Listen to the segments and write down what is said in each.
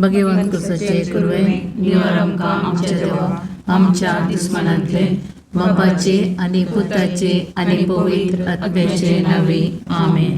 भगवंत सचे कुर्वे निवार आमकां आमच्या देवा आमच्या दुस्मनांतले बापाचे आनी पुताचे आनी पवित्र आत्म्याचे नावे आमेन.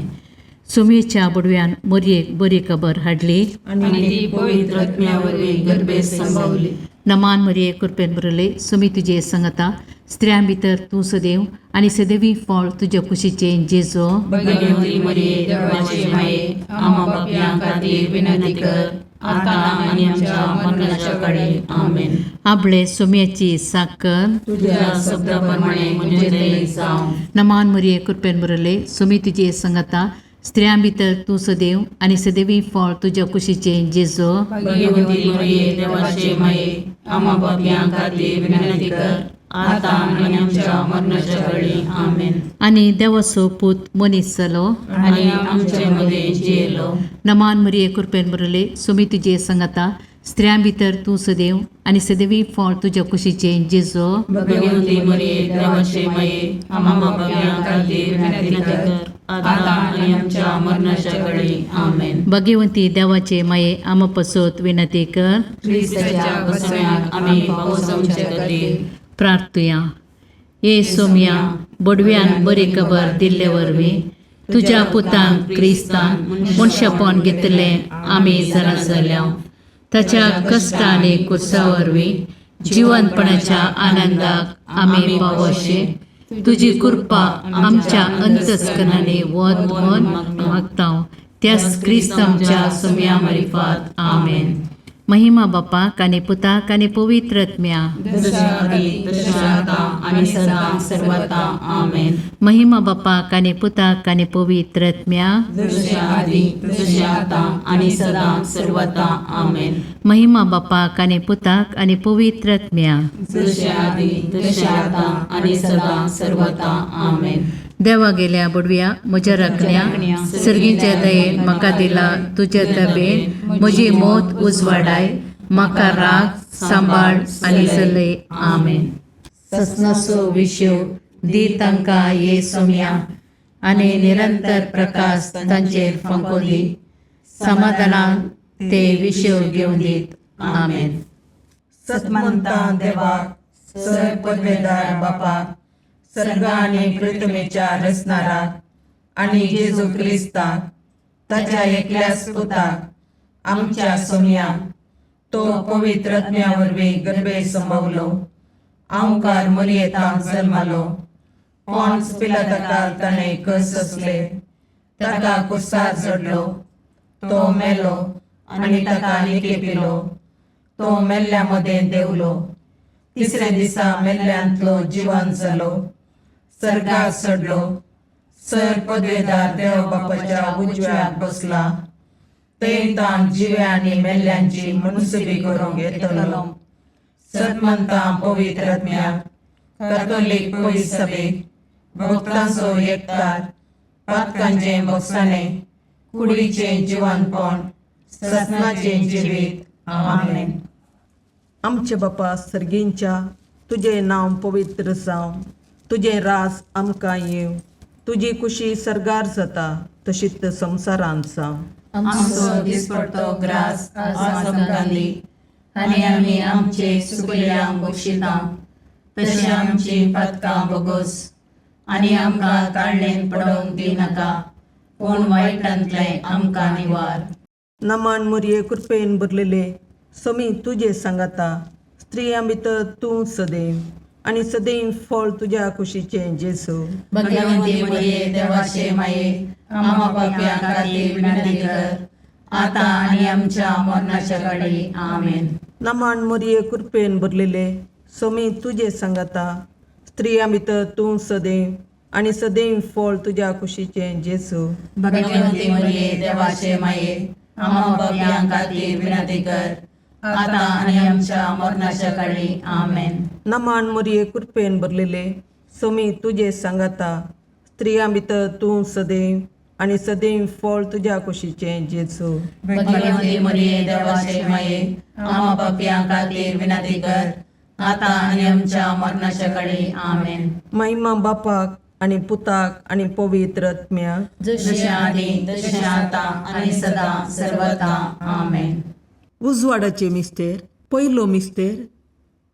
सुमेच्या बुडव्यान मोरयेक बरी खबर हाडली आनी ती पवित्र आत्म्यावरवीं गर्भे संभवली. नमान मरिये कृपेन बरले सुमी तुजे संगता स्त्रियां भितर तूं सदैव आनी सदैवी फळ तुज्या कुशीचे जेजो. भगवंती मरिये देवाचे माये आम्हा पापयां खातीर विनंती कर आता आनी आमच्या मरणाच्या काळी आमेन. आपले सुम्याची साकर तुझ्या शब्दाप्रमाणे म्हणजे दये जावं. नमान मरिये कृपेन बरले सुमी तुजे संगता स्त्रियां भितर तूं सदैव आनी सदैवी फळ तुज्या कुशीचे जेजो. भगवंती मरिये देवाचे माये आम्हा पापयां खातीर विनंती कर आता आनी आमच्या मरणाच्या काळी आमेन. आनी देवाचो पूत मनीस जालो आनी आमचे मदें जियेलो. नमान मरिये कृपेन बरले सुमी तुजे संगता स्त्रियां भितर तूं सदैव आनी सदैवी फळ तुज्या कुशीचे जेजो. भगवंती मरिये देवाचे माये आम्हा पापयां खातीर विनंती कर आता आनी आमच्या मरणाच्या काळी आमेन. भगवंती देवाचे माये आम पसोत विनंती कर. ख्रिस्ताच्या बसण्याक आमी पावस आमचे खातीर प्रार्थुया. ये सोम्या बडव्यान बरी खबर दिल्ले वरवीं तुज्या पुतान क्रिस्तान मनशापण घेतलें आमी जाणा जाल्या. ताच्या कश्ट आनी कुर्सा वरवीं जिवंतपणाच्या आनंदाक आमी पावशे तुजी कृपा आमच्या अंतस्करणाने वत म्हूण मागता. त्याच क्रिस्त आमच्या सोम्या मार्फत आमेन. महिमा बापाक आनी पुताक आनी पवित्र आत्म्या जशा आदी तशा आता आनी सदां सर्वदा आमेन. महिमा बापाक आनी पुताक आनी पवित्र आत्म्या जशा आदी तशा आता आनी सदां सर्वदा आमेन. महिमा बापाक आनी पुताक आनी पवित्र आत्म्या जशा आदी तशा आता आनी सदां सर्वदा आमेन. देवा गेल्या बुडव्या म्हज्या राखण्या सर्गीच्या दयेन म्हाका दिला तुज्या तबेन म्हजी मोत उजवाडाय म्हाका राख सांबाळ आनी चलय आमेन. ससनाचो विशो दी तांकां ये सोम्या आनी निरंतर प्रकाश तांचेर फंकोन दी. समाधानान ते विशो घेवन दीत आमेन. सतमंता देवाक सर पदवेदार बापाक सर्ग आनी पृथ्वीच्या रचणाराक आनी जेजू क्रिस्ताक ताच्या एकल्याच पुताक आमच्या सोम्याक तो पवित्र आत्म्या वरवीं गर्भे संभवलो. आमकार मरियेंत जल्मालो. पोंच पिलाताका ताणें कस असले. ताका कुर्सार चडलो. तो मेलो आनी ताका निकेपिलो. तो मेल्ल्या मदें देवलो. तिसरे दिसा मेल्ल्यांतलो जिवंत जालो. सर्गाक चडलो. सर पदवेदार देव बापाच्या उजव्याक बसला. थंय ताण जिव्या आनी मेल्ल्यांची मनसुबी करूंक येतलो. सतमंतां पवित्र आत्म्याक कातोलीक पयस सभेक भक्तांचो एकठार पातकांचें बगसाणें कुडीचें जिवंतपण सतनाचें जिवीत आमेन. आमचे बापा सर्गींच्या तुझे नांव पवित्र जावं. तुझे रास आमकां येव. तुजी कुशी सर्गार जाता तशीच संवसारांत जावं. आमचो दिसपडटो ग्रास आज आमकां दी आनी आमी आमचे सुकल्यांक बक्षिता तशें आमची पातकां बोगोस आनी आमकां काळणेन पडोवंक दिनाका पूण वायटांतलें आमकां निवार. नमान मरिये कृपेन भरलेले समी तुजे सांगाता स्त्रियां भितर तूं सदैव आनी सदैव फळ तुज्या कुशीचें जेजू. भगवंती मरिये देवाचे माये आम्हा पापयां खातीर विनंती कर आता आनी आमच्या मरणाच्या काळी आमेन. नमान मरिये कृपेन भरलेले समी तुजे सांगाता स्त्रियां भितर तूं सदैव आनी सदैव फळ तुज्या कुशीचें जेजू. भगवंती मरिये देवाचे माये आम्हा पापयां खातीर विनंती कर आता आनी आमच्या मरणाच्या काळी आमेन. नमान मरिये कृपेन भरलेले समी तुजे सांगाता स्त्रियां भितर तूं सदैव आनी सदैव फळ तुज्या कुशीचें जेजू. भगवंती मरिये देवाचे माये आम्हा पापयां खातीर विनंती कर आता आनी आमच्या मरणाच्या काळी आमेन. महिमा बापाक आनी पुताक आनी पवित्र आत्म्याक जशें आदी तशें आता आनी सदां सर्वदा आमेन. उजवाडाचे मिस्तेर पयलो मिस्तेर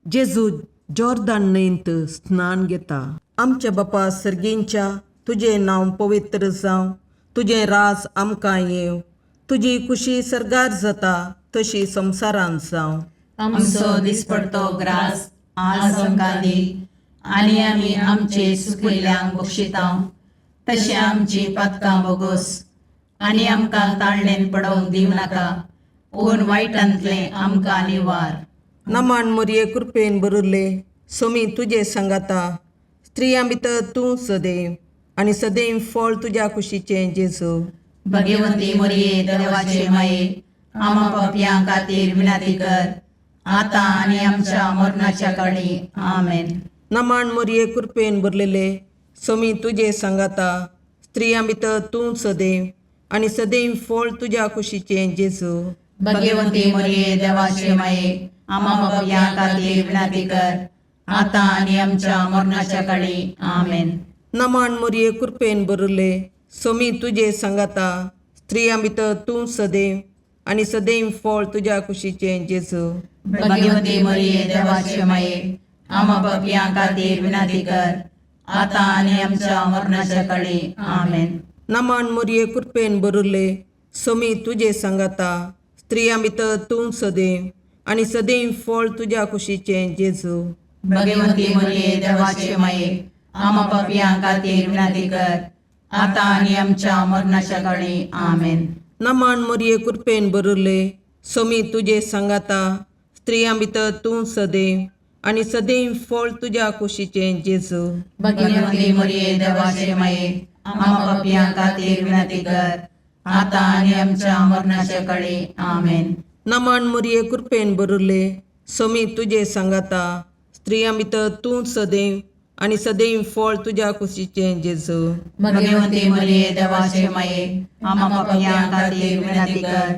जेजू जॉर्दान न्हंयेंत स्नान घेता. आमच्या बापा सर्गेंच्या तुजें नांव पवित्र जावं, तुजें राज आमकां येवं, तुजी कुशी सरगार जाता तशी संवसारांत जावं. आमचो दिसपडतो ग्रास आज आमकां दी, आनी आमी आमचे सुकिल्ल्यांक बक्षितांव, तशें आमची पातकां बोगोस, आनी आमकां ताळणेन पडोवंक दिवं नाका, पूण वायटांतलें आमकां निवार. नमान मोरये कृपेन बरुल्ले सोमी तुजे सांगाता, स्त्रियां भितर तूं सदैव, आनी सदैव फळ तुज्या कुशीचें जेजू. भगवंती मोरये देवाचे माये, आमा पापयां खातीर विनाती कर, आतां आनी आमच्या मरणाच्या काळी. आमेन. नमान मोरये कृपेन भरलेले सोमी तुजे सांगाता, स्त्रियां भितर तूं सदैव, आनी सदैव फळ तुज्या कुशीचें जेजू. भगवंती मोरये देवाचे माये, आमा पापयां खातीर विनाती कर, आतां आनी आमच्या मरणाच्या काळी. आमेन. नमान मोरये कृपेन भरले सोमी तुजे सांगाता, स्त्रियां भितर तूं सदैव, आनी सदैव फळ तुज्या कुशीचें जेजू. भगवंती मोरये देवाचे माये, आमा पापयां खातीर विनाती कर, आतां आनी आमच्या मरणाच्या काळी. आमेन. नमान मोरये कृपेन भरले सोमी तुजे सांगाता, स्त्रियां भितर तूं सदैव, आनी सदैव फळ तुज्या कुशीचें जेजू. भगवंती मोरये देवाचे माये, आमा पापयां खातीर विनाती कर, आतां आनी आमच्या मरणाच्या काळी. आमेन. नमान मोरये कृपेन भरले सोमी तुजे सांगाता, स्त्रियां भितर तूं सदैव, आनी सदैव फळ तुज्या कुशीचें जेजू. भगवंती मोरये देवाचे माये, आमा पापयां खातीर विनाती कर, आतां आनी आमच्या मरणाच्या काळी. आमेन. नमान मोरये कृपेन भरले सोमी तुजे सांगाता, स्त्रियां भितर तूं सदैव, आनी सदैव फळ तुज्या कुशीचें जेजू. भगवंती मोरये देवाचे माये, आमा पापयां खातीर विनाती कर,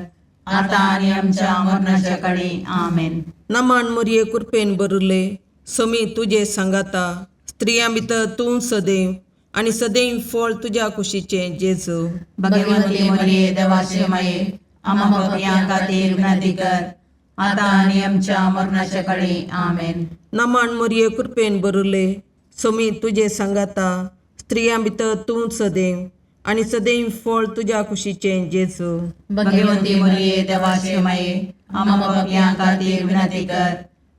आतां आनी आमच्या मरणाच्या काळी. आमेन. नमान मोरये कृपेन भरले सोमी तुजे सांगाता, स्त्रियां भितर तूं सदैव, आनी सदैव फळ तुज्या कुशीचें जेजू. भगवंती मोरये देवाचे माये, आमा पापयां खातीर विनाती कर, आतां आनी आमच्या मरणाच्या काळी. आमेन. नमान मोरये कृपेन भरले सोमी तुजे सांगाता, स्त्रियां भितर तूं सदैव, आनी सदैव फळ तुज्या कुशीचें जेजू. भगवंती मोरये देवाचे माये, आमा पापयां खातीर विनाती कर,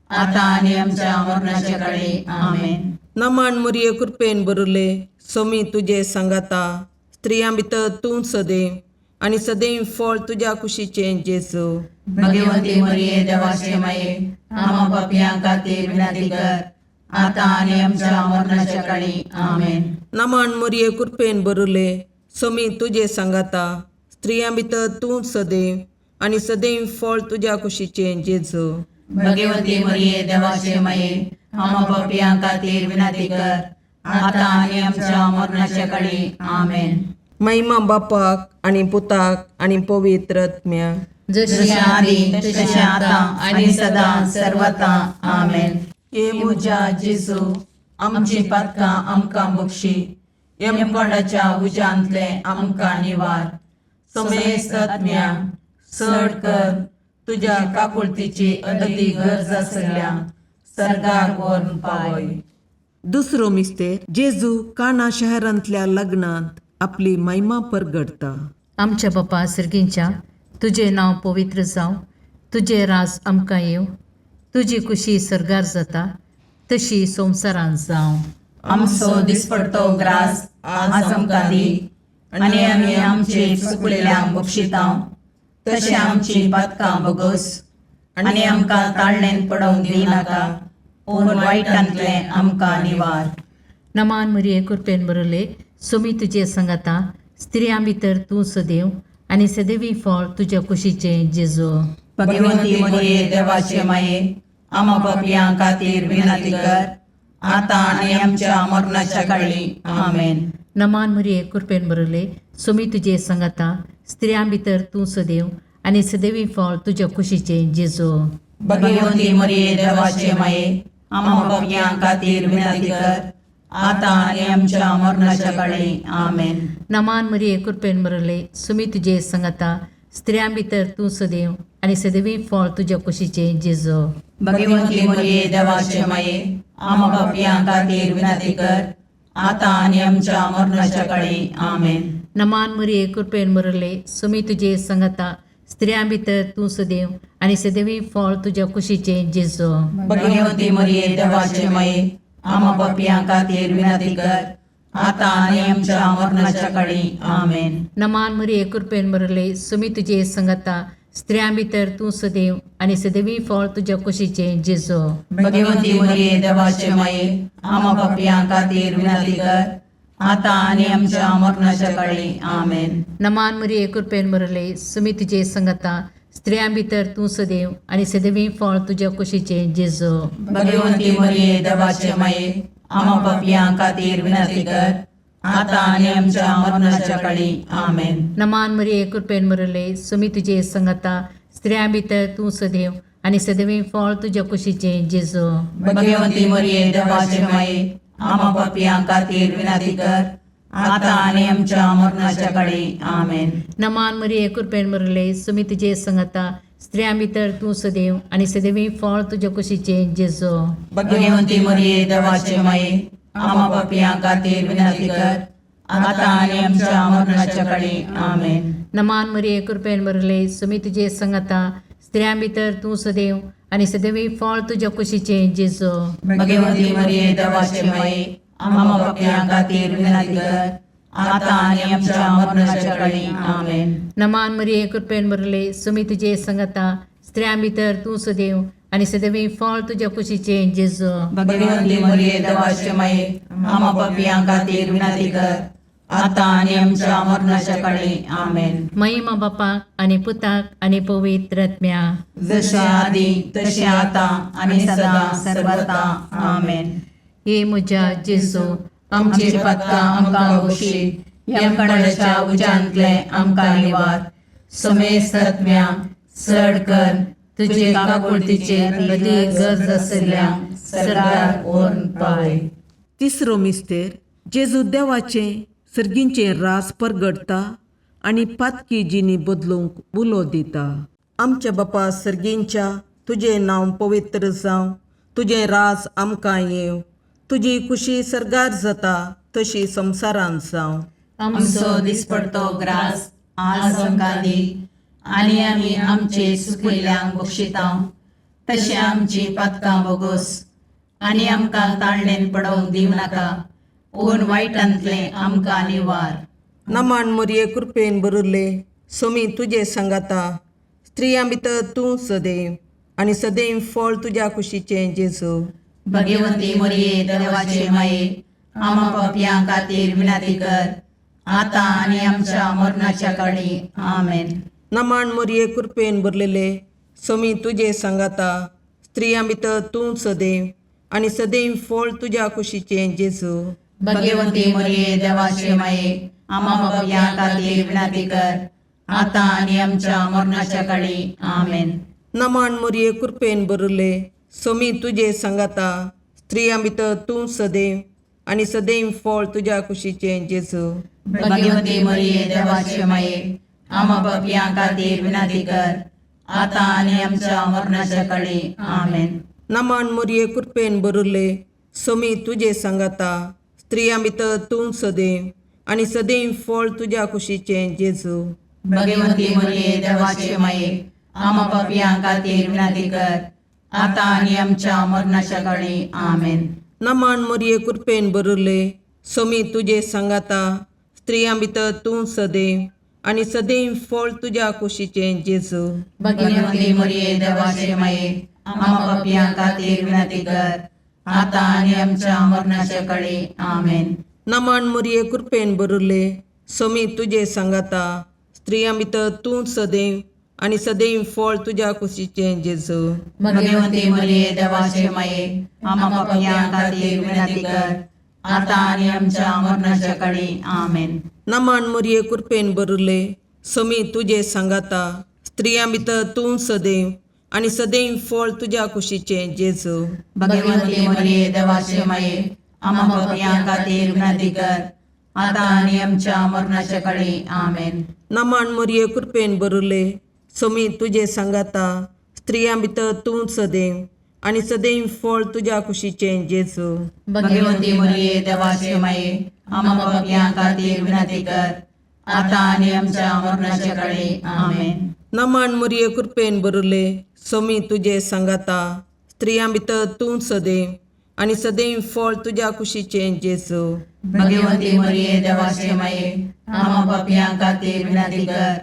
आतां आनी आमच्या मरणाच्या काळी. आमेन. नमान मोरये कृपेन भरले सोमी तुजे सांगाता, स्त्रियां भितर तूं सदैव, आनी सदैव फळ तुज्या कुशीचें जेजू. भगवंती मोरये देवाचे माये, आमा पापयां खातीर विनाती कर, आतां आनी आमच्या मरणाच्या काळी. आमेन. नमान मोरये कृपेन भरले सोमी तुजे सांगाता, स्त्रियां भितर तूं सदैव, आनी सदैव फळ तुज्या कुशीचें जेजू. भगवंती मोरये देवाचे माये, आमा पापयां खातीर विनाती कर, आतां आनी आमच्या मरणाच्या काळी. आमेन. महिमा बापाक आनी पुताक आनी पवित्र आत्म्याक, जशी आदी तशें आतां आनी सदां सर्वता. आमेन. हे म्हज्या जेजू, आमची पातकां आमकां बक्षी, यमकोंडाच्या उज्यांतले आमकां निवार. समेस्त आत्म्याक चड कर, तुज्या काकुळतीची अदी गरज आसल्यां सर्गाक व्हरून पावय. दुसरो मिस्तेर जेजू काना शहरांतल्या लग्नांत आपली महिमा परगडता. आमच्या बापा सर्गींच्या तुजें नांव पवित्र जावं, तुजें राज आमकां येवं, तुजी कुशी सरगार जाता तशी संवसारांत जावं. आमचो दिसपडतो ग्रास आज आमकां दी, आनी आमी आमचे चुकलेल्यांक बक्षितांव, तशें आमची पातकां बोगोस, आनी आमकां ताळणेन पडोवंक दिवं नाका, पूण वायटांतलें आमकां निवार. नमान मोरये कृपेन भरले सोमी तुजे सांगाता, स्त्रियां भितर तूं सदैव, आनी सदैवी फळ तुज्या कुशीचें जेजू. भगवंती मोरये देवाचे माये, आमा पापयां खातीर विनाती कर, आतां आनी आमच्या मरणाच्या काळी. आमेन. नमान मोरये कृपेन भरले सोमी तुजे सांगाता, स्त्रियां भितर तूं सदैव, आनी सदैवी फळ तुज्या कुशीचें जेजू. भगवंती मोरये देवाचे माये, आमा पापयां खातीर विनाती कर, आतां आनी आमच्या मरणाच्या काळी. आमेन. नमान मोरये कृपेन भरले सोमी तुजे सांगाता, स्त्रियां भितर तूं सदैव आनी सदैवी फळ तुज्या कुशीचें जेजू. भगवंती मरिये देवाचे माये आम पापियां खातीर विनंती कर आता आनी आमच्या मरणाच्या काळी आमेन. नमान मरिये कृपेन बरले सुमी तुजे संगता स्त्रियां भितर तूं सदैव आनी सदैवी फळ तुज्या कुशीचें जेजू. भगवंती मरिये देवाचे माये आम पापियां खातीर विनंती कर आता आनी आमच्या मरणाच्या काळी आमेन. नमान मरिये कृपेन बरले सुमी तुजे संगता स्त्रियां भितर तूं सदैव आनी सदैवी फळ तुज्या कुशीचें जेजू. भगवंती मरिये देवाचे माये आम पापियां खातीर विनंती कर आता आनी आमच्या मरणाच्या काळी आमेन. नमान मरिये कृपेन बरले सुमी तुजे संगता स्त्रियां भितर तूं सदैव आनी सदैवी फळ तुज्या कुशीचें जेजू. भगवंती मरिये देवाचे माये आम पापियां खातीर विनंती कर आता आनी आमच्या मरणाच्या काळी आमेन. नमान मरिये कृपेन बरले सुमी तुजे संगता स्त्रियां भितर तूं सदैव आनी सदैवी फळ तुज्या कुशीचें जेजू. भगवंती मरिये देवाचे माये आम पापियां खातीर विनंती कर आता आनी आमच्या मरणाच्या काळी आमेन. नमान मरिये कृपेन बरले सुमी तुजे संगता स्त्रियां भितर तूं सदैव आनी सदैवी फळ तुज्या कुशीचें जेजू. भगवंती मरिये देवाचे माये आम पापियां खातीर विनंती कर आता आनी आमच्या मरणाच्या काळी आमेन. नमान मरिये कृपेन बरले सुमी तुजे संगता स्त्रियां भितर तूं सदैव आनी सदैवी फळ तुज्या कुशीचें जेजू. भगवंती मरिये देवाचे माये आम पापियां खातीर विनंती कर आता आनी आमच्या मरणाच्या काळी आमेन. नमान मरिये कृपेन बरले सुमी तुजे संगता स्त्रियां भितर तूं सदैव आनी सदैवी फळ तुज्या कुशीचें जेजू. भगवंती मरिये देवाचे माये आम पापियां खातीर विनंती कर आता आनी आमच्या मरणाच्या काळी आमेन. महिमा बापाक आनी पुताक आनी पवित्र आत्म्या जशे आदी तशे आता आनी सदा सर्वदा आमेन. हे म्हज्या जेजू आमची पदकां आमकां बक्षी यमकणाच्या उज्यांतले आमकां निवार. समेस्त आत्म्या चड कर तुजे काकुळतीचेर कधी गरज आशिल्ल्यांक सरकार ओन पाय. तिसरो मिस्तेर जेजू देवाचें सर्गींचें रास परगडता आनी पातकी जिणी बदलूंक उलो दिता. आमच्या बापा सर्गींच्या तुजें नांव पवित्र जावं, तुजें रास आमकां येव, तुजी कुशी सरगार जाता तशी संवसारांत जावं. आमचो दिसपडतो ग्रास आज आमकां दी आनी आमी आमचे सुकयल्यांक बक्षितांव. तशें आमची पदकां बोगोस आनी आमकां ताळणेन पडोवंक दिवं नाका पूण वायटांतले आमकां निवार. नमान मरिये कृपेन बरले सोमी तुजे सांगाता स्त्रियां भितर तूं सदैव आनी सदैव फळ तुज्या कुशीचें जेजू. भगवंती मरिये देवाचे माये आम पापियां खातीर विनंती कर आता आनी आमच्या मरणाच्या काळी आमेन. नमान मरिये कृपेन बरलेले सोमी तुजे सांगाता स्त्रियां भितर तूं सदैव आनी सदैव फळ तुज्या कुशीचें जेजू. भगवंती मरिये देवाचे माये आम पापियां खातीर विनंती कर आता आनी आमच्या मरणाच्या काळी आमेन. नमान मरिये कृपेन बरले सोमी तुजे सांगाता स्त्रियां भितर तूं सदैव आनी सदैव फळ तुज्या कुशीचें जेजू. भगवंती मरिये देवाचे माये आम पापियां खातीर विनंती कर आता आनी आमच्या मरणाच्या काळी आमेन. नमान मरिये कृपेन बरले सोमी तुजे सांगाता स्त्रियां भितर तूं सदैव आनी सदैव फळ तुज्या कुशीचें जेजू. भगवंती मरिये देवाचे माये आम पापियां खातीर विनंती कर आता आनी आमच्या मरणाच्या काळी आमेन. नमान मरिये कृपेन बरले सोमी तुजे सांगाता स्त्रियां भितर तूं सदैव आनी सदैव फळ तुज्या कुशीचें जेजू. भगवंती मरिये देवाचे माये आम पापियां खातीर विनंती कर आता आनी आमच्या मरणाच्या काळी आमेन. नमान मरिये कृपेन बरले सोमी तुजे सांगाता स्त्रियां भितर तूं सदैव आनी सदैव फळ तुज्या कुशीचें जेजू. भगवंती मरिये देवाचे माये आम पापियां खातीर विनंती कर आता आनी आमच्या मरणाच्या काळी आमेन. नमान मरिये कृपेन बरले सोमी तुजे सांगाता स्त्रियां भितर तूं सदैव आनी सदैव फळ तुज्या कुशीचें जेजू. भगवंती मरिये देवाचे माये आम पापियां खातीर विनंती कर आता आणि आमच्या मरणाच्या काळी आमेन. नमान मोरये कृपेन बरुले सोमी तुझे सांगाता स्त्रियां भितर तूं सदैव आणि सदैव फळ तुझ्या कुशीचे जेजू. भगवंती मरिये देवाचे माये, आम्हा पापियां खातीर विनंती कर, आता आणि आमच्या मरणाच्या काळी आमेन. नमान मोरये कृपेन बरुले सोमी तुझे सांगाता स्त्रियां भितर तूं सदैव आणि सदैव फळ तुझ्या कुशीचे जेजू. भगवंती मरिये देवाचे माये, आम्हा पापियां खातीर विनंती कर,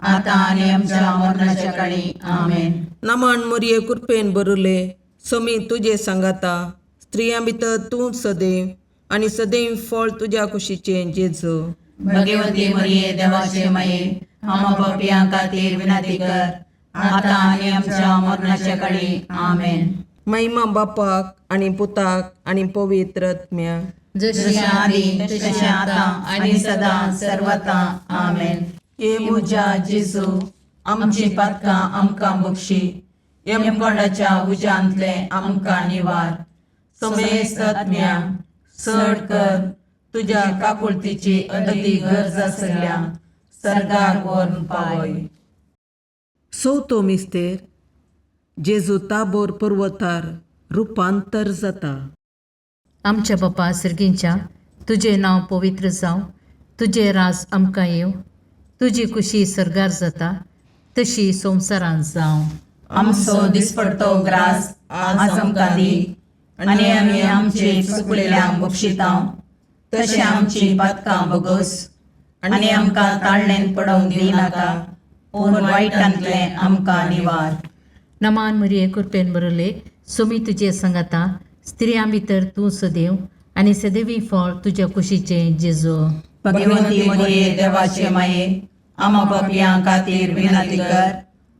आता आणि आमच्या मरणाच्या काळी आमेन. नमान मोरये कृपेन बरुले सोमी तुझे सांगाता स्त्रियां भितर तूं सदैव आणि सदैव फळ तुझ्या कुशीचे जेजू. भगवंती मरिये देवाचे माये, आम्हा पापियां खातीर विनंती कर, आता आणि आमच्या मरणाच्या काळी आमेन. महिमा बापाक आणि पुताक आणि पवित्र आत्म्या. जशी आधी तशी आता आणि सदा सर्वता आमेन. ये मुजा जेजू आमची पातकां आमकां बक्षी, यमकोंडाच्या उज्यांतले आमकां निवार. समेस्त आत्म्या चड कर तुझ्या काकुळतीची अदी गरज आसल्या सर्गाक व्हरून पावय. चवथो मिस्तेर जेजू ताबोर पर्वतार रुपांतर जाता. आमच्या बापा सर्गींच्या तुझे नाव पवित्र जावं, तुझे राज आमकां येव, तुजी कुशी सरगार जाता तशी संवसारांत जावं. आमचो दिसपडतो ग्रास आज आमकां दी, आनी आमी आमचे चुकलेल्यांक बक्षितांव, तशें आमची पातकां बोगोस आनी आमकां ताळणेन पडोवंक दिनाका, पूण वायटांतले आमकां निवार. नमान मरिये कृपेन बरले सोमी तुजे सांगाता स्त्रियां भितर तूं सदैव आणि सदैवी फळ तुझ्या कुशीचे जेजू. भगवंती मरिये देवाचे माये, आम्हा पापियां खातीर विनंती कर,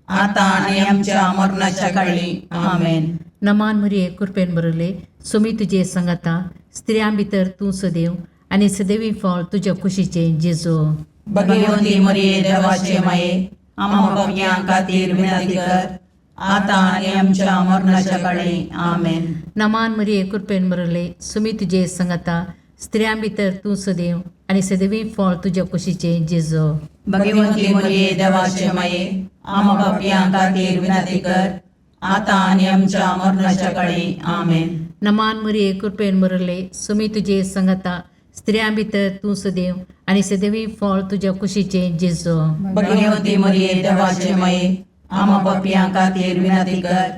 आता आनी आमच्या मरणाच्या काळी आमेन. नमान मरिये कृपेन बरले सोमी तुजे सांगाता स्त्रियां भितर तूं सदैव आणि सदैवी फळ तुझ्या कुशीचे जेजू. भगवंती मरिये देवाचे माये, आम्हा पापियां खातीर विनंती कर, आता आनी आमच्या मरणाच्या काळी आमेन. नमान मरिये कृपेन बरले सोमी तुजे सांगाता स्त्रियां भितर तूं सदैव आणि सदैवी फळ तुझ्या कुशीचे जेजू. भगवंती मरिये देवाचे माये, आम्हा पापियां खातीर विनंती कर, आता आनी आमच्या मरणाच्या काळी आमेन. नमान मरिये कृपेन बरले सोमी तुजे सांगाता स्त्रियां भितर तूं सदैव आणि सदैवी फळ तुझ्या कुशीचे जेजू. भगवंती मरिये देवाचे माये, आम्हा पापियां खातीर विनंती कर,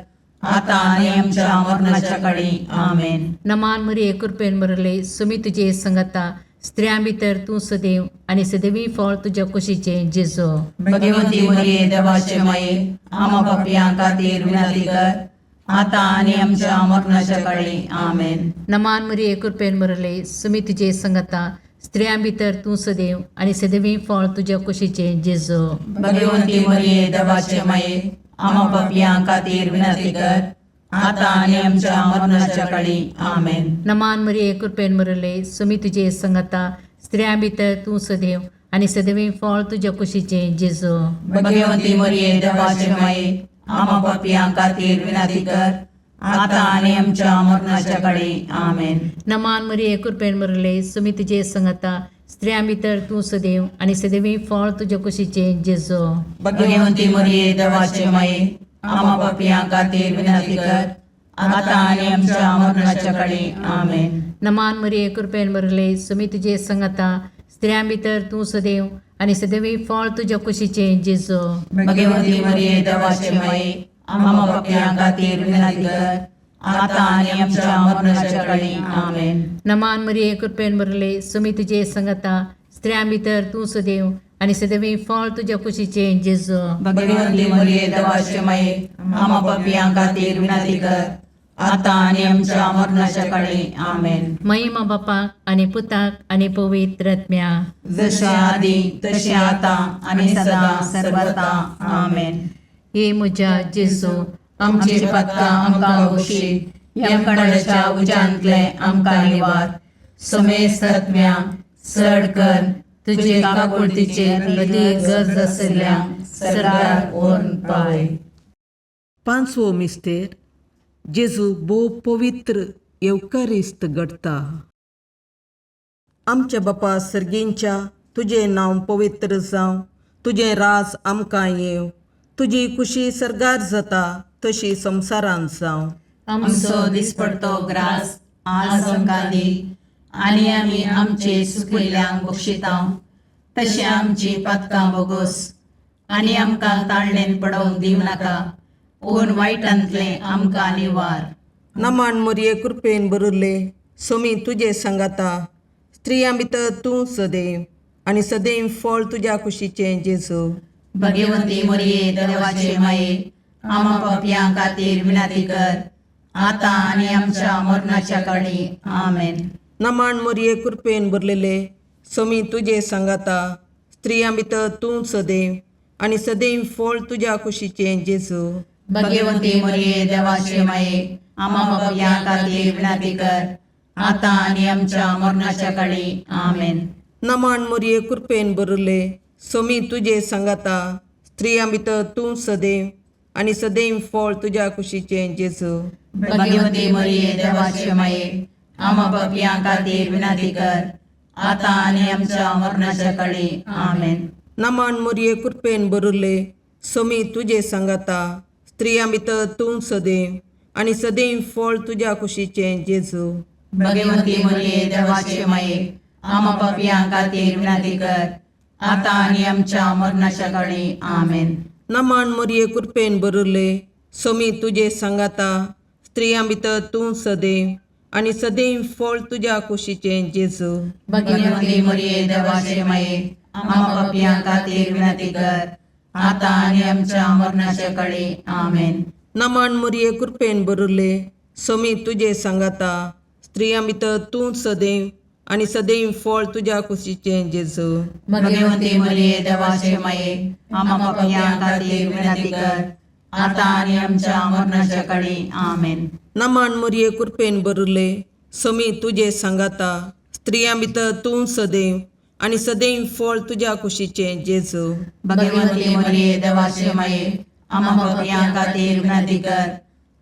आता आनी आमच्या मरणाच्या काळी आमेन. नमान मरिये कृपेन बरले सोमी तुजे सांगाता स्त्रियां भितर तूं सदैव आणि सदैवी फळ तुझ्या कुशीचे जेजू. भगवंती मरिये देवाचे माये, आम्हा पापियां खातीर विनंती कर, आता आनी आमच्या मरणाच्या काळी आमेन. नमान मरिये कृपेन बरले सोमी तुजे सांगाता स्त्रियां भितर तूं सदैव आणि सदैवी फळ तुझ्या कुशीचे जेजू. भगवंती मरिये देवाचे माये, आम्हा पापियां खातीर विनंती कर, आता आनी आमच्या मरणाच्या काळी आमेन. नमान मरिये कृपेन बरले सोमी तुजे सांगाता स्त्रियां भितर तूं सदैव आणि सदैवी फळ तुझ्या कुशीचे जेजू. भगवंती मरिये देवाचे माये, आम्हा पापियां खातीर विनंती कर, आता आनी आमच्या मरणाच्या काळी आमेन. नमान मरिये कृपेन बरले सोमी तुजे सांगाता स्त्रियां भितर तूं सदैव आणि सदैवी फळ तुझ्या कुशीचे जेजू. भगवंती मरिये देवाचे माये, आम्हा पापियां खातीर विनंती कर, आता आनी आमच्या मरणाच्या काळी आमेन. नमान मरिये कृपेन बरले सोमी तुजे सांगाता स्त्रियां भितर तूं सदैव आणि सदैवी फळ तुझ्या कुशीचे जेजू. भगवंती मरिये देवाचे माये, आम्हा पापियां खातीर विनंती कर, आता आनी आमच्या मरणाच्या काळी आमेन. नमान मरिये कृपेन बरले सोमी तुजे सांगाता स्त्रियां भितर तूं सदैव आणि सदैवी फळ तुझ्या कुशीचे जेजू. भगवंती मरिये देवाचे माये, आम्हा पापियां खातीर विनंती कर, आता आनी आमच्या मरणाच्या काळी आमेन. महिमा बापाक आणि पुताक आणि पवित्र आत्म्या. जशे आधी तशे आता आणि सदा सर्वता आमेन. हे म्हज्या जेजू आमची पातकां आमकां बक्षी, यमकणाच्या उज्यांतले आमकां निवार. समेस्त आत्म्या चड कर तुजे काकुळतीचे अदी गरज आसल्यांक सर्गार व्हरून पावय. पांचवो मिस्तेर जेजू भोव पवित्र येवकारिस्त घडता. आमच्या बापा सर्गींच्या तुझे नांव पवित्र जावं, तुझे राज आमकां येव, तुजी कुशी सरगार जाता तशी संवसारांत जावं. आमचो दिसपडतो ग्रास आज आमकां दी, आनी आमी आमचे सुकिल्ल्यांक बक्षितांव, तशें आमची पातकां बोगोस, आनी आमकां ताळणेन पडोवंक दिव नाका, पूण वायटांतलें आमकां निवार. नमान मोरये कृपेन बरुल्ले, सोमी तुजे सांगाता, स्त्रियां भितर तूं सदैव, आनी सदैव फळ तुज्या कुशीचें जेजू. भगवंती मोरये देवाचे माये, आमा पापयां खातीर विनंती कर, आतां आनी आमच्या मरणाच्या काळी. आमेन. नमान मोरये कृपेन भरलेले, सोमी तुजे सांगाता, स्त्रियां भितर तूं सदैव, आनी सदैव फळ तुज्या कुशीचें जेजू. भगवंती मोरये देवाचे माये, आमा पापयां खातीर विनंती कर, आतां आनी आमच्या मरणाच्या काळी. आमेन. नमान मोरये कृपेन भरले, सोमी तुजे सांगाता, स्त्रियां भितर तूं सदैव, आनी सदैव फळ तुज्या कुशीचें जेजू. भगवंती मोरये देवाचे माये, आमा पापयां खातीर विनंती कर, आतां आनी आमच्या मरणाच्या काळी. आमेन. नमान मोरये कृपेन भरले, सोमी तुजे सांगाता, स्त्रियां भितर तूं सदैव, आनी सदैव फळ तुज्या कुशीचें जेजू. भगवंती मोरये देवाचे माये, आमा पापयां खातीर विनंती कर, आतां आनी आमच्या मरणाच्या काळी. आमेन. नमान मोरये कृपेन भरले, सोमी तुजे सांगाता, स्त्रियां भितर तूं सदैव, आनी सदैव फळ तुज्या कुशीचें जेजू. भगवंती मोरये देवाचे माये, आमा पापयां खातीर विनंती कर, आतां आनी आमच्या मरणाच्या काळी. आमेन. नमान मोरये कृपेन भरले, सोमी तुजे सांगाता, स्त्रियां भितर तूं सदैव, आनी सदैव फळ तुज्या कुशीचें जेजू. भगवंती मोरये देवाचे माये, आमा पापयां खातीर विनंती कर, आतां आनी आमच्या मरणाच्या काळी. आमेन. नमान मोरये कृपेन भरले, सोमी तुजे सांगाता, स्त्रियां भितर तूं सदैव, आनी सदैव फळ तुज्या कुशीचें जेजू. भगवंती मोरये देवाचे माये, आमा पापयां खातीर विनंती कर,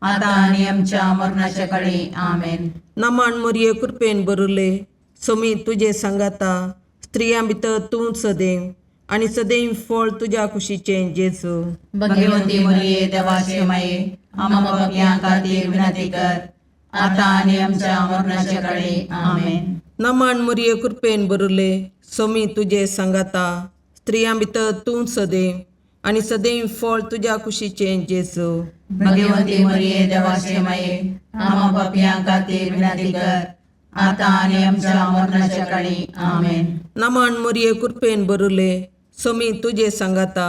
आतां आनी आमच्या मरणाच्या काळी. आमेन. नमान मोरये कृपेन भरले, सोमी तुजे सांगाता, स्त्रियां भितर तूं सदैव, आनी सदैव फळ तुज्या कुशीचें जेजू. भगवंती मोरये देवाचे माये, आमा पापयां खातीर विनंती कर, आतां आनी आमच्या मरणाच्या काळी. आमेन. नमान मोरये कृपेन भरले, सोमी तुजे सांगाता, स्त्रियां भितर तूं सदैव, आनी सदैव फळ तुज्या कुशीचें जेजू. भगवंती मोरये देवाचे माये, आमा पापयां खातीर विनंती कर, आतां आनी आमच्या मरणाच्या काळी. आमेन. नमान मोरये कृपेन भरले, सोमी तुजे सांगाता,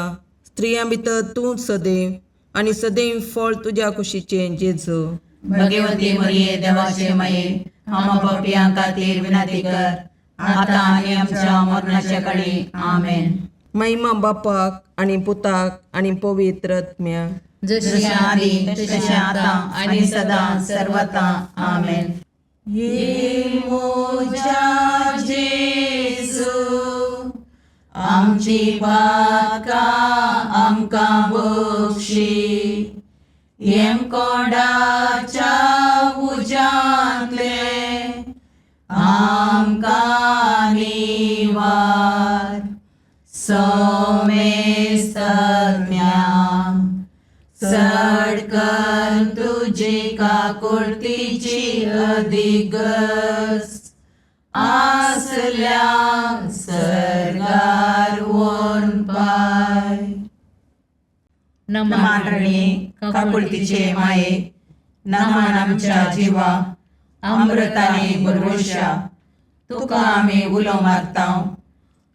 स्त्रियां भितर तूं सदैव, आनी सदैव फळ तुज्या कुशीचें जेजू. भगवंती मोरये देवाचे माये, आमा पापयां खातीर विनंती कर, आतां आनी आमच्या मरणाच्या काळी. आमेन. महिमा बापाक आनी पुताक आनी पवित्र आत्म्याक, जशें आदी तशें आतां आनी सदां सर्वता. आमेन. ये मोजा जेजू, आमची पातकां आमकां बक्षी, येम कोणाच्या उज्यांतले आमकां निवार. सोमेस्त सडकन तुजी काकुळतीची अधिगस, आसल्या सरगार वोन पाय. नमान रणे काकुळतीचे माये, नमान आमच्या जिवा, अमृताने भरवशा, तुका आमी उलो मारतांव.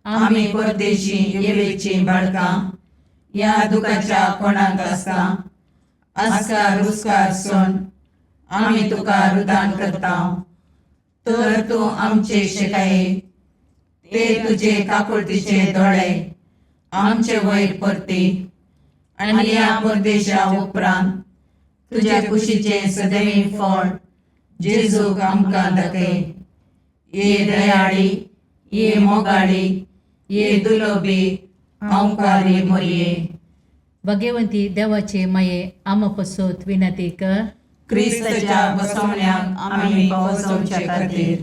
आमी परदेशी येवेची बाळकां, या दुखाच्या कोणाक आसता, आस्कार उस्कार सोन आमी तुका रुदान करतांव. तर तूं आमचे शिकाये, ते तुजे काकुळतीचे दोळे आमचे वयर परती, आनी या परदेशा उपरांत तुज्या कुशीचे सदैव फळ जेजूक आमकां दाखय. ये दयाळी, ये मोगाळी, ये दुलोबी, अवकारी मोरये. भगवंती देवाचे माये, आमा पसोत विनंती कर. क्रिस्ताच्या बसवण्याक आमी पावसोवचे खातीर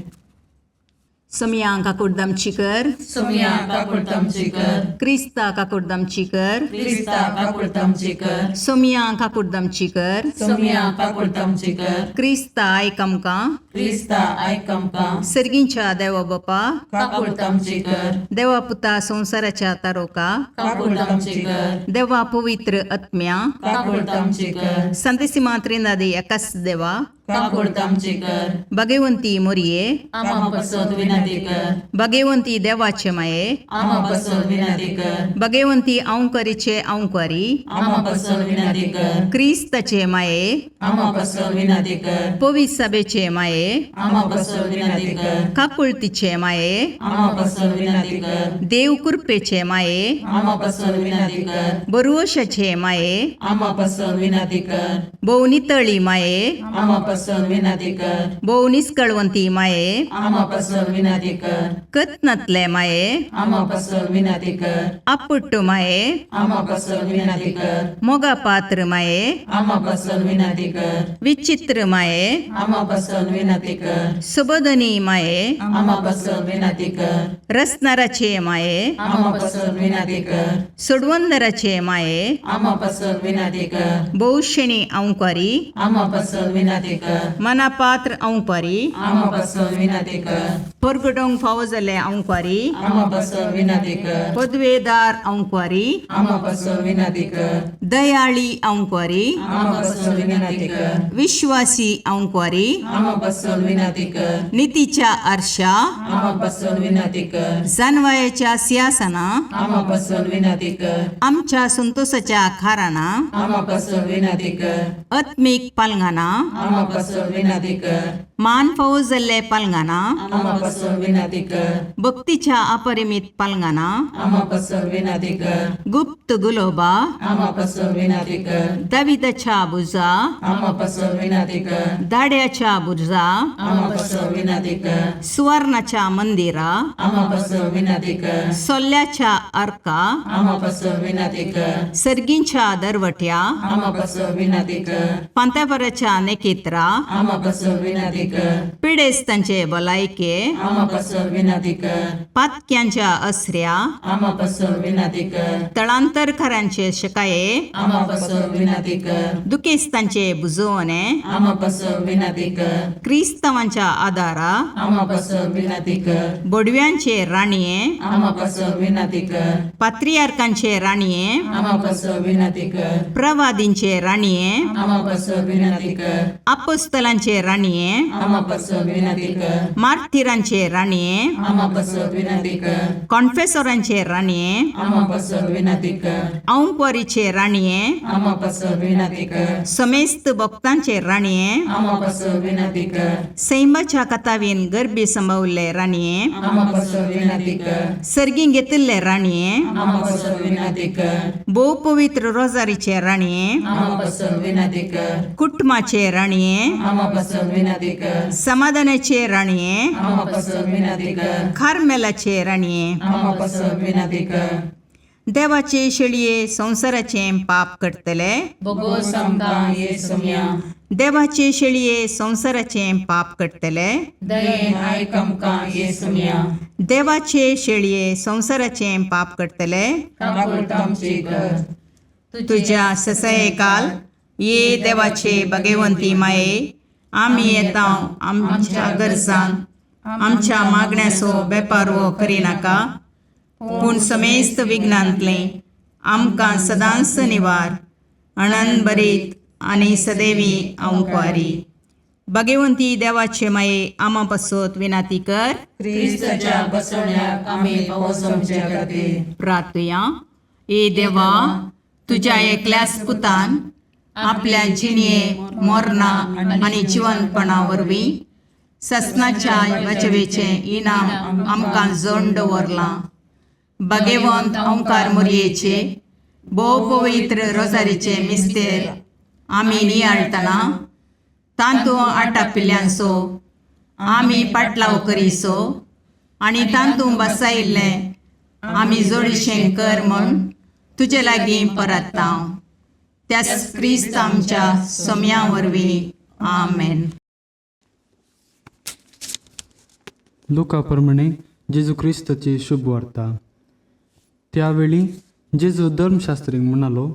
सोमिया काकुर्दमचीकर, सोमिया काकुर्दमचीकर, क्रिस्ता काकुर्दमचीकर, क्रिस्ता काकुर्दमचीकर, सोमिया काकुर्दमचीकर, सोमिया काकुर्दमचीकर, क्रिस्ता आयकमका, क्रिस्ता आयकमका, सर्गींच्या देवा बापा, काकुर्दमचीकर, देवा पुता संसाराच्या तारोका, काकुर्दमचीकर, देवा पवित्र आत्म्या, काकुर्दमचीकर, संतसिमा त्रिनादी एकाच देवा, काकुर्दमचीकर, भगवंती मोरये, आमा पसोद विनंती कर, भगवंती देवाचे माये, आमा पसोद विनंती कर, भगवंती औंकरीचे औंकारी, आमा पसोद विनंती कर, क्रिस्ताचे माये, आमा पसोद विनंती कर, पवित्र सभेचे माये, आमा पसोद विनंती कर, काकुळतीचे माये, आमा पसोद विनंती कर, देव कृपेचे माये, आमा पसोद विनंती कर, बरुवशाचे माये, आमा पसोद विनंती कर, भोवनितळी माये, आमा पसोद विनंती कर, भोवनिस्कळवंती माये, आमा पसोद विनंती कर, कतनातले माये, आमा पसोद विनंती कर, अपुट्टू माये, आमा पसोद विनंती कर, मोगा पात्र माये, आमा पसोद विनंती कर, विचित्र माये, आमा पसोद विनंती कर, सुबोधनी माये, आमा पसोद विनंती कर, रसनाराचे माये, आमा पसोद विनंती कर, सुडवंदराचे माये, आमा पसोद विनंती कर, बहुशणी औंकारी, आमा पसोद विनंती कर, मनापात्र औंकारी, आमा पसोद विनंती कर, परगडोंग फावो जाल्ले औंकारी, आमा पसोद विनंती कर, पदवेदार औंकारी, आमा पसोद विनंती कर, दयाळी औंकारी, आमा पसोद विनंती कर, विश्वासी औंकारी, आमा पसोद विनंती कर, नीतीच्या आरशा, आमा पसोद विनंती कर, जानवायाच्या सिंहासना, आमा पसोद विनंती कर, आमच्या संतोषाच्या खाराना, आमा पसोद विनंती कर, आत्मिक पालंगाना, आमा पसोद विनंती कर, मान फावो जाल्ले पालंगाना, आमा पसोद विनंती कर, भक्तीच्या अपरिमित पालंगाना, आमा पसोद विनंती कर, गुप्त गुलोबा, आमा पसोद विनंती कर, दाविदाच्या बुजा, आमा पसोद विनंती कर, दाड्याच्या बुजा, आमा पसोद विनंती कर, सुवर्णाच्या मंदिरा, आमा पसोद विनंती कर, सोल्ल्याच्या अर्का, आमा पसोद विनंती कर, सर्गींच्या दरवट्या, आमा पसोद विनंती कर, पांत्यापराच्या नेकेत्रा, आमा पसोद विनंती कर, पिडेस्तांचे भलायके, आमा पसोद विनंती कर, पातक्यांच्या असऱ्या, आमा पसोद विनंती कर, तळांतरकारांचे शकाये, आमा पसोद विनंती कर, दुखेस्तांचे बुजवणे, आमा पसोद विनंती कर, क्रिस्तवांच्या आदारा, आमा पसोद विनंती कर, बोडव्यांचे राणीये, आमा पसोद विनंती कर, पात्रियार्कांचे राणीये, आमा पसोद विनंती कर, प्रवादींचे राणीये, आमा पसोद विनंती कर, अपोस्तलांचे राणीये, आमा पसोद विनंती कर, मार्थिरांचे राणीये, आमा पसोद विनंती कर, कॉन्फेसोरांचे राणीये, आमा पसोद विनंती कर, औंकवारीचे राणीये, आमा पसोद विनंती कर, समेस्त भक्तांचे राणीये, आमा पसोद विनंती कर, सैमाच्या कथावीन गर्भी संभवले राणीये, आमा पसोद विनंती कर, सर्गीं घेतिल्ले राणीये, आमा पसोद विनंती कर, भोव पवित्र रोजारीचे राणीये, आमा पसोद विनंती कर, कुटुंबाचे राणीये, आमा पसोद विनंती कर, समाधानाचे राणीये, आमा पसोद विनंती कर, खारमेलाचे राणीये, आमा पसोद विनंती कर, देवाचे शेळये संसाराचे पाप करतले, बोगोस आमकां येसुम्या, देवाचे शेळये संसाराचे पाप करतले, दयेन आयक आमकां येसुम्या, देवाचे शेळये संसाराचे पाप करतले, काकुळतामची कर, तुझ्या ससये काल ये देवाचे भगवंती माये, आम्ही येता आमच्या गरजांक आमच्या मागण्याचो बेपारवो करिनाका, पूण समेस्त विघ्नांतले आमकां सदांच निवार, आनंद बरीत आनी सदैवी औंकवारी. भगवंती देवाचे माये आमा पासत विनाती कर. क्रिस्ताच्या बसवण्याक आमी पावसोमचे खातीर प्रार्थया. ए देवा, तुझ्या एकल्याच पुतान आपल्या जिणये मोरणा आनी जिवंतपणा वरवीं ससनाच्या वाचवेचे इनाम आमकां जोडून दवरलां. भगवंत ओंकार मोरयेचे भोव पवित्र रोजारीचे मिस्तेर आमी नियाळतना तांतूं आटापिल्ल्यांचो आमी पाटलाव करिसो आनी तांतूं बसायिल्लें आमी जोडीशें कर म्हूण तुजे लागीं परतता. त्याच क्रिस्त आमच्या सोम्या वरवीं. आमेन. लुकाप्रमाणे जेजू ख्रिस्ताची शुभ वार्ता. त्यावेळी जेजू धर्मशास्त्रीक म्हणालो,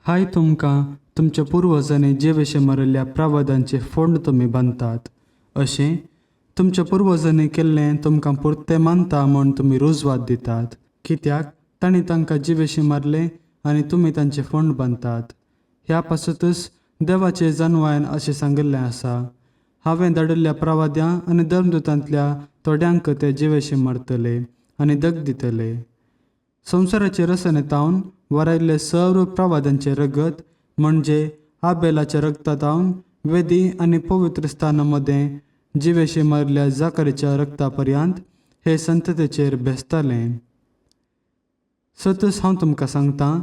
हाय तुमकां तुमच्या पुर्वजांनी जे विशें मारिल्ल्या प्रावधानाचे फोंड तुमी बांदतात, अशें तुमच्या पुर्वजांनी केल्लें तुमकां पुरतें मानता म्हूण तुमी रुजवात दितात. कित्याक तांणी तांकां जिवेशी मारले आनी तुमी तांचे फोंड बांदतात. ह्या पासतच देवाचे जानवान अशें सांगिल्लें आसा, हांवें धाडिल्ल्या प्रवाद्यां आनी धर्मदुतांतल्या थोड्यांक ते जिवेशी मारतले आनी दग दितले. संवसाराचे रसनेतावन वरायल्ले सर्व प्रवाद्यांचे रगत म्हणजे आबेलाच्या रगतातावन वेदी आनी पवित्र स्थानामध्ये जिवेशी मारल्या जाकरीच्या रगतापर्यंत हे संततेचेर भेसतालें. सतच हांव तुमकां सांगतां,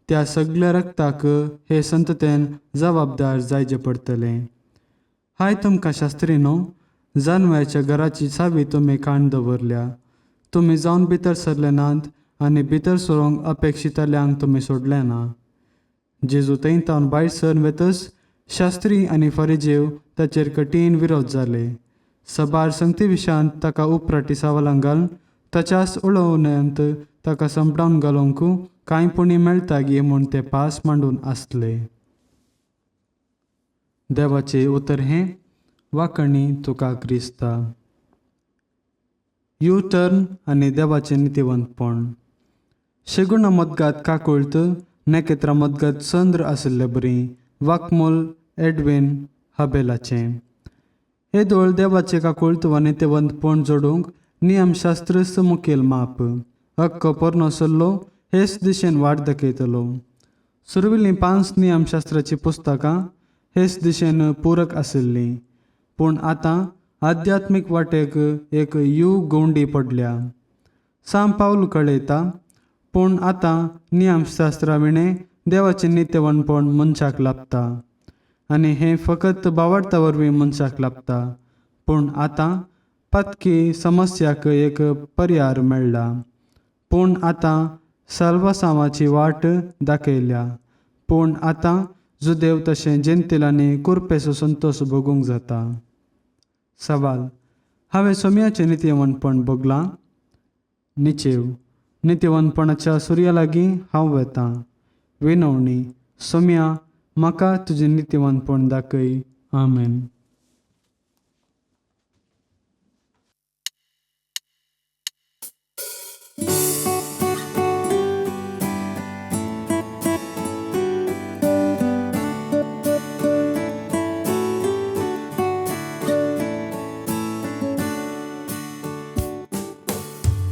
त्या सगळ्या रगताक हे संततेन जबाबदार जायचे पडटले. हाय तुमकां शास्त्रीनो, जानव्याच्या घराची चावी तुमी काण दवरल्या. तुमी जावन भितर सरले नात आनी भितर सरूंक अपेक्षिताल्यांक तुमी सोडलें ना. जेजू थंयतावन भायर सरून वेतच शास्त्री आनी फरिजेव ताचेर कठीण विरोध जाले. सभार संगती विशांत ताका उपराटी सावलां घालून ताच्याच उडोवण्यांत ताका संपडावन घालूंक कांय पुणी मेळटा गे म्हूण ते पास मांडून आसले. देवाचे उतर हें, वाकणी तुका क्रिस्ता. यू टर्न आनी देवाचें नितिवंतपण. शेगुणा मदगात काकुळत नेकेत्रा मदगात चंद्र आशिल्ले बरी. वाकमोल एडविन हबेलाचें. हे दोळ देवाचे काकुळत वा नितिवंतपण जोडूंक नियमशास्त्रच मुखेल माप. हक्क पोरनो सल्लो हेच दिशेन वाट दाखयतलो. सुरविल्लीं 5 नियमशास्त्राची पुस्तकां हेच दिशेन पूरक आशिल्लीं, पूण आतां आध्यात्मीक वाटेक एक युग गोंडी पडल्या. सांब पावल कळयता, पूण आतां नियमशास्त्रा विणें देवाचें नित्यवणपण मनशाक लाभता आनी हें फकत बावार्ता वरवीं मनशाक लाभता. पूण आतां पातकी समस्याक एक पर्याय मेळ्ळा. पूण आतां साल्वासांवाची वाट दाखयल्या. पूण आतां जुदेव तशें जेंतिलांनी कुरपेचो संतोश भोगूंक जाता. सवाल: हांवें सोम्याचें नित्यवणपण भोगलां? निचेव: नित्यवणपणाच्या सुर्या लागीं हांव वेतां. विनवणी: सोम्या, म्हाका तुजें नित्यवणपण दाखय. आमेन.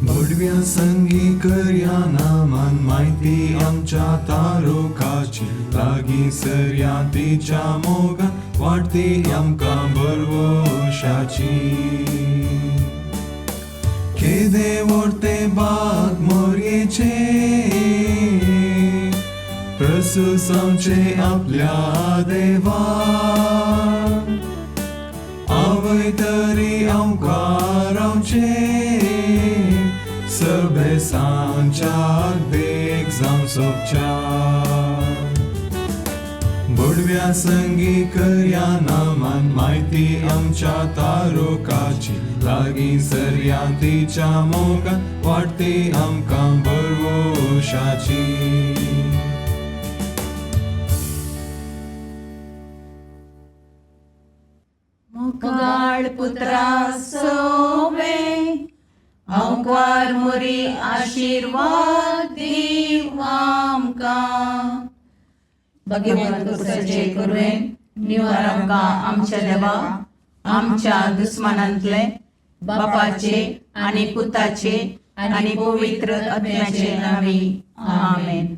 भडव्या संगी करया नामान माहिती आमच्या तारोकाची. लागीं सरया तिच्या मोगान वाटती आमकां बरवशाची. केदे व्हरते बाग मोरयेचे, प्रसूसांचे आपल्या देवा. आवय तरी आमकां रावचे, सभे सांच्याक देख जावं सोबच्या. बडव्या संगी करया नामान माहिती आमच्या तारोकाची. लागीं सरया तिच्या मोगान वाटती आमकां बरवशाची. मुगाळ पुत्रा सोवे आमकां मोरी आशीर्वाद दीव आमकां. भगवंत कुर्साचे करुवेन निवार आमकां आमच्या देवा, आमच्या दुस्मनांतले, बापाचे आनी पुताचे आनी पवित्र आत्म्याचे नांवी. आमेन.